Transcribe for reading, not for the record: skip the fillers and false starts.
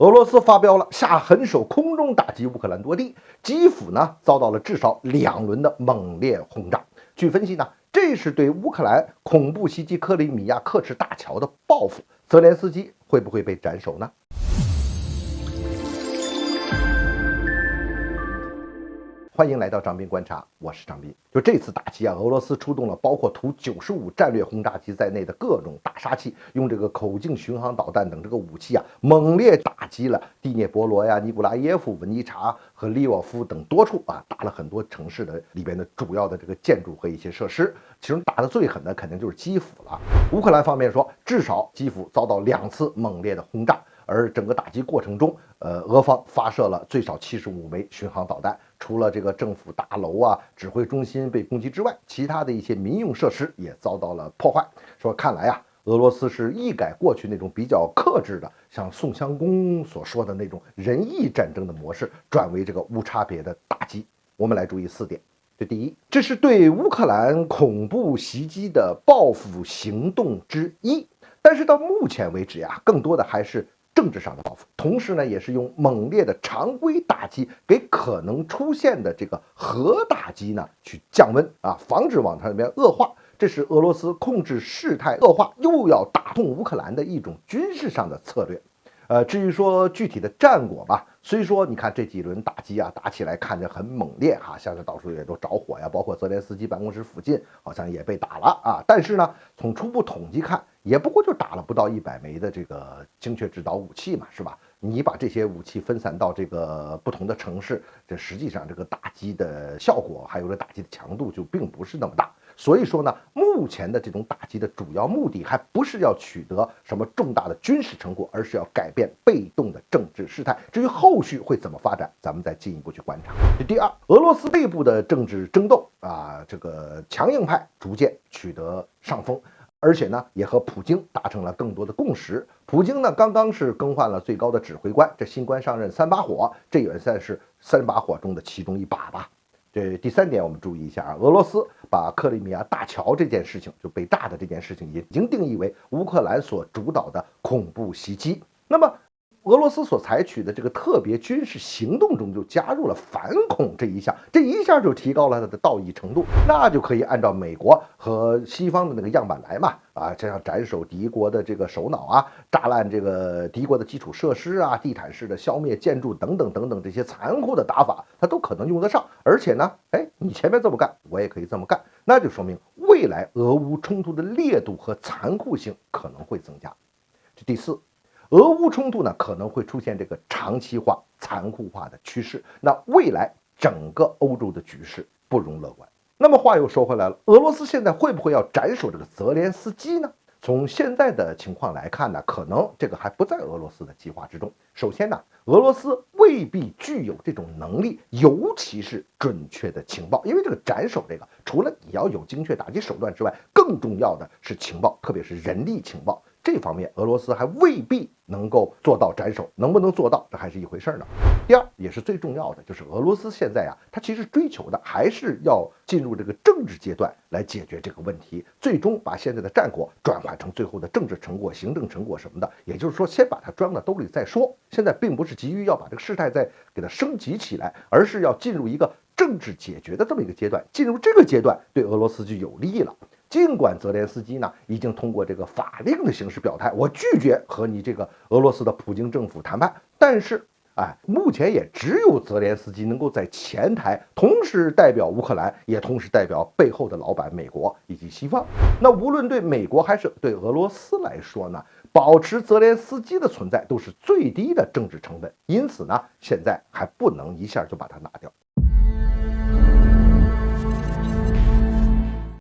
俄罗斯发飙了，下狠手空中打击乌克兰多地，基辅呢遭到了至少2轮的猛烈轰炸。据分析呢，这是对乌克兰恐怖袭击克里米亚刻赤大桥的报复。泽连斯基会不会被斩首呢？欢迎来到张斌观察，我是张斌。就这次打击啊，俄罗斯出动了包括图95战略轰炸机在内的各种大杀器，用这个口径巡航导弹等这个武器啊，猛烈打击了第聂伯罗呀、尼古拉耶夫、文尼察和利沃夫等多处啊，打了很多城市的里边的主要的这个建筑和一些设施。其中打得最狠的肯定就是基辅了。乌克兰方面说，至少基辅遭到2次猛烈的轰炸。而整个打击过程中，俄方发射了最少75枚巡航导弹，除了这个政府大楼啊、指挥中心被攻击之外，其他的一些民用设施也遭到了破坏。说看来啊，俄罗斯是一改过去那种比较克制的，像宋襄公所说的那种仁义战争的模式，转为这个无差别的打击。我们来注意4点。第一，这是对乌克兰恐怖袭击的报复行动之一，但是到目前为止呀，更多的还是政治上的报复，同时呢，也是用猛烈的常规打击给可能出现的这个核打击呢去降温啊，防止往它那边恶化。这是俄罗斯控制事态恶化又要打痛乌克兰的一种军事上的策略。至于说具体的战果吧，虽说你看这几轮打击啊，打起来看着很猛烈哈，像是到处也都着火呀，包括泽连斯基办公室附近好像也被打了啊。但是呢，从初步统计看，也不过就打了不到100枚的这个精确制导武器嘛，是吧？你把这些武器分散到这个不同的城市，这实际上这个打击的效果还有这打击的强度就并不是那么大。所以说呢，目前的这种打击的主要目的还不是要取得什么重大的军事成果，而是要改变被动的政治事态。至于后续会怎么发展，咱们再进一步去观察。第二，俄罗斯内部的政治争斗啊，这个强硬派逐渐取得上风。而且呢，也和普京达成了更多的共识。普京呢，刚刚是更换了最高的指挥官，这新官上任3把火，这也算是3把火中的其中1把吧。这第3点我们注意一下啊，俄罗斯把克里米亚大桥这件事情就被炸的这件事情已经定义为乌克兰所主导的恐怖袭击。那么俄罗斯所采取的这个特别军事行动中就加入了反恐这一项，这一下就提高了它的道义程度，那就可以按照美国和西方的那个样板来嘛，啊，这样斩首敌国的这个首脑啊，炸烂这个敌国的基础设施啊，地毯式的消灭建筑等等等等，这些残酷的打法，它都可能用得上。而且呢，你前面这么干，我也可以这么干，那就说明未来俄乌冲突的烈度和残酷性可能会增加。这第4。俄乌冲突呢可能会出现这个长期化、残酷化的趋势，那未来整个欧洲的局势不容乐观。那么话又说回来了，俄罗斯现在会不会要斩首这个泽连斯基呢？从现在的情况来看呢，可能这个还不在俄罗斯的计划之中。首先呢，俄罗斯未必具有这种能力，尤其是准确的情报，因为这个斩首这个，除了你要有精确打击手段之外，更重要的是情报，特别是人力情报。这方面俄罗斯还未必能够做到斩首，能不能做到这还是一回事呢。第二，也是最重要的，就是俄罗斯现在啊，它其实追求的还是要进入这个政治阶段来解决这个问题，最终把现在的战果转换成最后的政治成果、行政成果什么的，也就是说先把它装到兜里再说。现在并不是急于要把这个事态再给它升级起来，而是要进入一个政治解决的这么一个阶段，进入这个阶段对俄罗斯就有利了。尽管泽连斯基呢已经通过这个法令的形式表态，我拒绝和你这个俄罗斯的普京政府谈判，但是目前也只有泽连斯基能够在前台同时代表乌克兰，也同时代表背后的老板美国以及西方。那无论对美国还是对俄罗斯来说呢，保持泽连斯基的存在都是最低的政治成本，因此呢，现在还不能一下就把它拿掉。